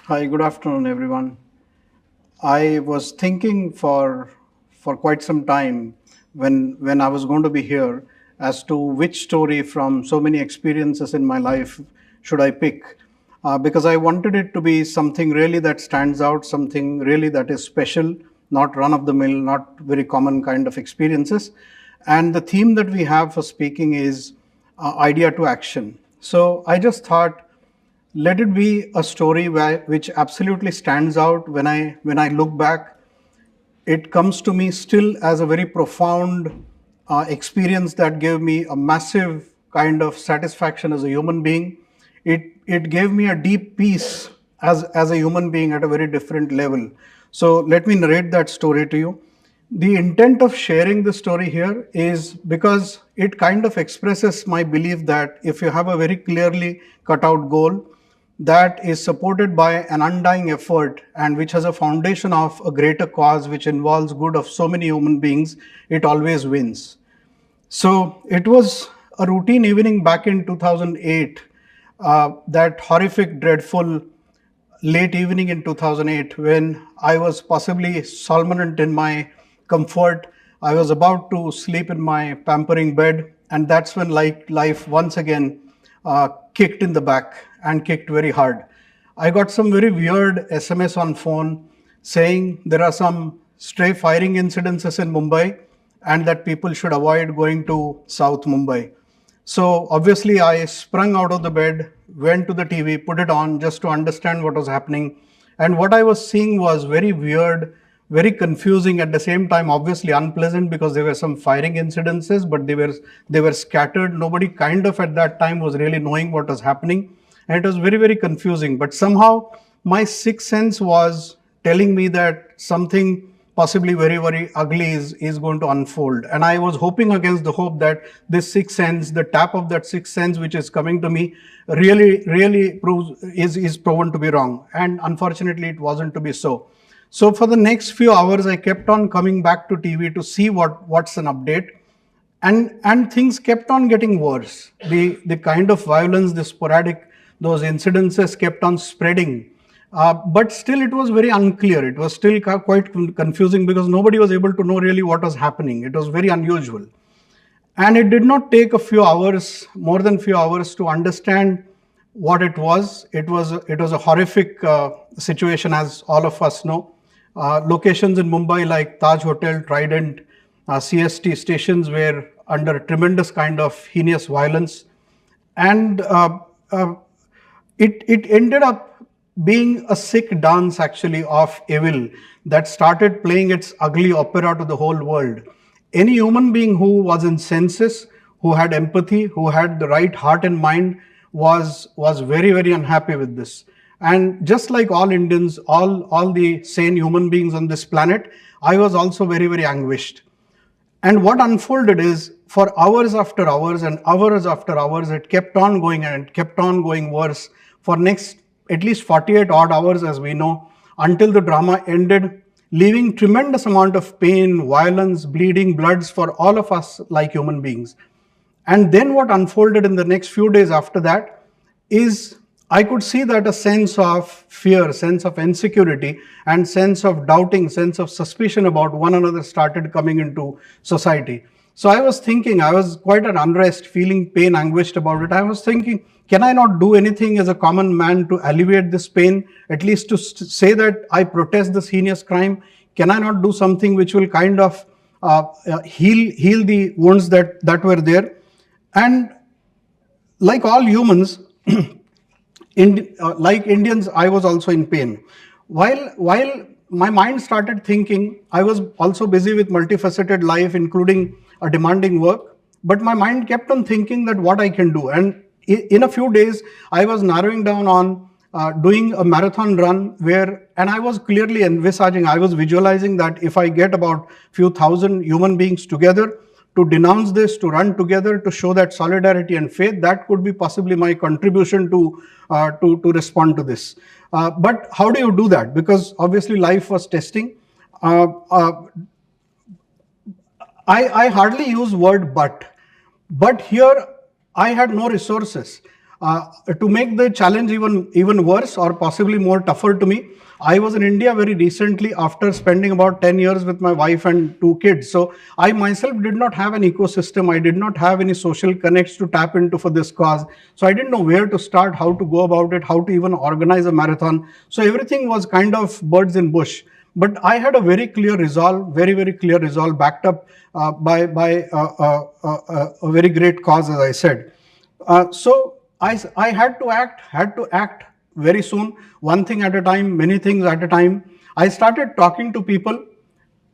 Hi, good afternoon, everyone. I was thinking for quite some time when I was going to be here as to which story from so many experiences in my life should I pick, because I wanted it to be something really that stands out, something really that is special, not run of the mill, not very common kind of experiences. And the theme that we have for speaking is idea to action. So I just thought, let it be a story which absolutely stands out. When I look back, it comes to me still as a very profound experience that gave me a massive kind of satisfaction as a human being. It gave me a deep peace as a human being at a very different level. So let me narrate that story to you. The intent of sharing the story here is because it kind of expresses my belief that if you have a very clearly cut out goal that is supported by an undying effort and which has a foundation of a greater cause which involves good of so many human beings, it always wins. So it was a routine evening back in 2008, that horrific, dreadful late evening in 2008, when I was possibly somnolent in my comfort. I was about to sleep in my pampering bed, and that's when like life once again kicked in the back and kicked very hard. I got some very weird SMS on phone saying there are some stray firing incidences in Mumbai and that people should avoid going to South Mumbai. So obviously, I sprung out of the bed, went to the TV, put it on just to understand what was happening. And what I was seeing was very weird, very confusing at the same time, obviously unpleasant because there were some firing incidences, but they were scattered. Nobody kind of at that time was really knowing what was happening. And it was very, very confusing. But somehow my sixth sense was telling me that something possibly very, very ugly is going to unfold. And I was hoping against the hope that this sixth sense, the tap of that sixth sense which is coming to me, really proves is proven to be wrong. And unfortunately, it wasn't to be so. So for the next few hours, I kept on coming back to TV to see what's an update, and things kept on getting worse. The kind of violence, the sporadic, those incidences kept on spreading. But still, it was very unclear. It was still quite confusing because nobody was able to know really what was happening. It was very unusual, and it did not take a few hours, more than few hours, to understand what it was. It was a horrific situation, as all of us know. Locations in Mumbai like Taj Hotel, Trident, CST stations were under tremendous kind of heinous violence, and it ended up being a sick dance actually of evil that started playing its ugly opera to the whole world. Any human being who was in senses, who had empathy, who had the right heart and mind, was very, very unhappy with this. And just like all Indians, all the sane human beings on this planet, I was also very, very anguished. And what unfolded is, for hours after hours and hours after hours, it kept on going and it kept on going worse for next at least 48 odd hours, as we know, until the drama ended, leaving tremendous amount of pain, violence, bleeding, bloods for all of us like human beings. And then what unfolded in the next few days after that is, I could see that a sense of fear, sense of insecurity, and sense of doubting, sense of suspicion about one another started coming into society. So I was thinking, I was quite at unrest, feeling pain, anguished about it. I was thinking, can I not do anything as a common man to alleviate this pain, at least to say that I protest this heinous crime? Can I not do something which will kind of heal the wounds that were there? And like all humans, like Indians, I was also in pain. While my mind started thinking, I was also busy with multifaceted life, including a demanding work. But my mind kept on thinking that what I can do. And in a few days, I was narrowing down on doing a marathon run and I was clearly envisaging, I was visualizing that if I get about few thousand human beings together to denounce this, to run together, to show that solidarity and faith, that could be possibly my contribution to respond to this. But how do you do that? Because obviously life was testing. Uh, uh, I hardly use word but here I had no resources. To make the challenge even worse or possibly more tougher to me, I was in India very recently after spending about 10 years with my wife and 2 kids. So I myself did not have an ecosystem. I did not have any social connects to tap into for this cause. So I didn't know where to start, how to go about it, how to even organize a marathon. So everything was kind of birds in bush. But I had a very clear resolve, very clear resolve, backed up by a very great cause, as I said. So I had to act very soon, one thing at a time, many things at a time. I started talking to people,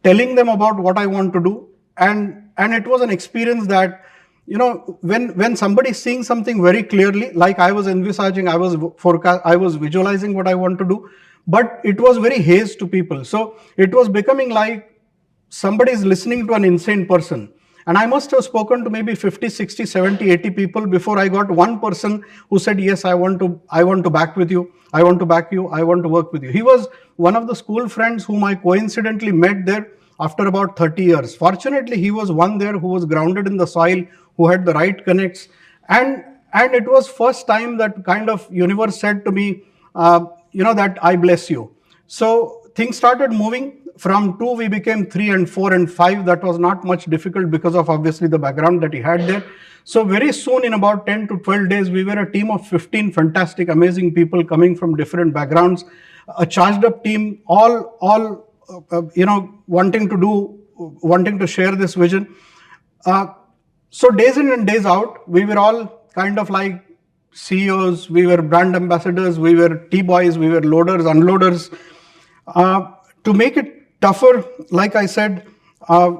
telling them about what I want to do, and it was an experience that, when somebody is seeing something very clearly, like I was envisaging, I was visualizing what I want to do, but it was very haze to people. So it was becoming like somebody is listening to an insane person. And I must have spoken to maybe 50, 60, 70, 80 people before I got one person who said, yes, I want to back with you. I want to back you. I want to work with you. He was one of the school friends whom I coincidentally met there after about 30 years. Fortunately, he was one there who was grounded in the soil, who had the right connects. And it was first time that kind of universe said to me, that I bless you. So things started moving. From 2, we became 3 and 4 and 5. That was not much difficult because of obviously the background that he had there. So very soon, in about 10 to 12 days, we were a team of 15 fantastic, amazing people coming from different backgrounds, a charged up team, all wanting to share this vision. So days in and days out, we were all kind of like CEOs, we were brand ambassadors, we were T-boys, we were loaders, unloaders. To make it tougher, like I said,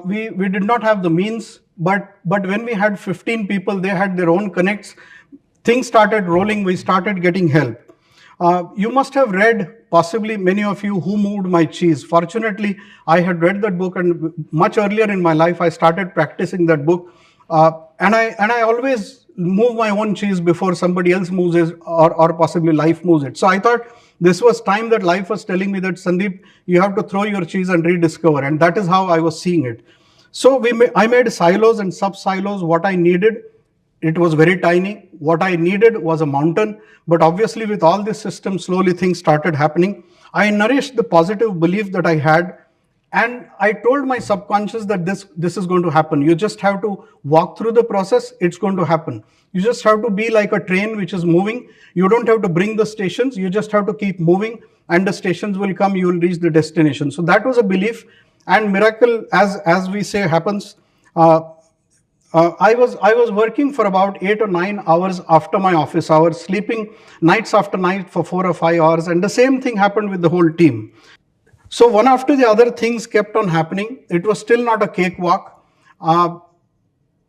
we did not have the means, but when we had 15 people, they had their own connects. Things started rolling. We started getting help. You must have read, possibly many of you, Who Moved My Cheese. Fortunately, I had read that book, and much earlier in my life, I started practicing that book. And I always move my own cheese before somebody else moves it, or possibly life moves it. So I thought this was time that life was telling me that, Sandeep, you have to throw your cheese and rediscover. And that is how I was seeing it. So I made silos and sub-silos. What I needed, it was very tiny. What I needed was a mountain. But obviously, with all this system, slowly things started happening. I nourished the positive belief that I had. And I told my subconscious that this is going to happen. You just have to walk through the process. It's going to happen. You just have to be like a train which is moving. You don't have to bring the stations. You just have to keep moving, and the stations will come. You will reach the destination. So that was a belief, and miracle, as we say, happens. I was working for about 8 or 9 hours after my office hours, sleeping nights after night for 4 or 5 hours, and the same thing happened with the whole team. So one after the other, things kept on happening. It was still not a cakewalk.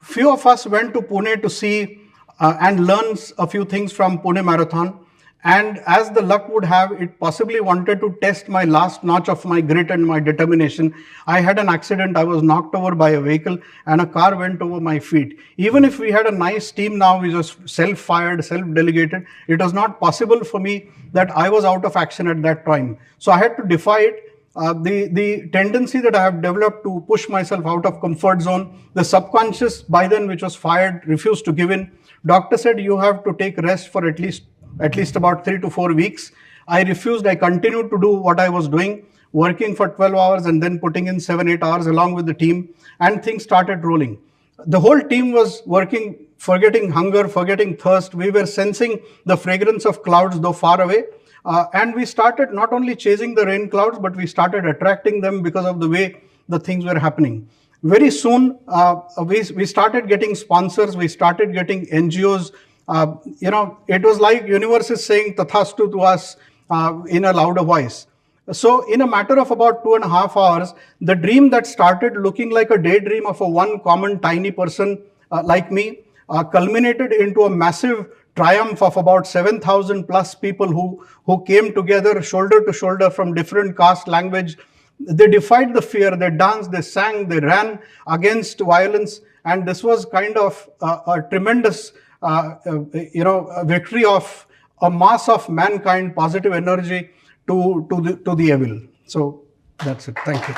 Few of us went to Pune to see and learn a few things from Pune Marathon. And as the luck would have, it possibly wanted to test my last notch of my grit and my determination. I had an accident. I was knocked over by a vehicle and a car went over my feet. Even if we had a nice team now, we just self-fired, self-delegated, it was not possible for me that I was out of action at that time. So I had to defy it. The tendency that I have developed to push myself out of comfort zone, the subconscious by then, which was fired, refused to give in. Doctor said, you have to take rest for at least about 3 to 4 weeks. I refused. I continued to do what I was doing, working for 12 hours and then putting in 7, 8 hours along with the team, and things started rolling. The whole team was working, forgetting hunger, forgetting thirst. We were sensing the fragrance of clouds, though far away. And we started not only chasing the rain clouds, but we started attracting them because of the way the things were happening. Very soon, we started getting sponsors. We started getting NGOs. It was like universe is saying Tathastu to us in a louder voice. So in a matter of about 2.5 hours, the dream that started looking like a daydream of a one common tiny person like me culminated into a massive triumph of about 7,000 plus people who came together shoulder to shoulder from different caste, language. They defied the fear, they danced, they sang, they ran against violence. And this was kind of a tremendous victory of a mass of mankind, positive energy to the evil. So that's it. Thank you.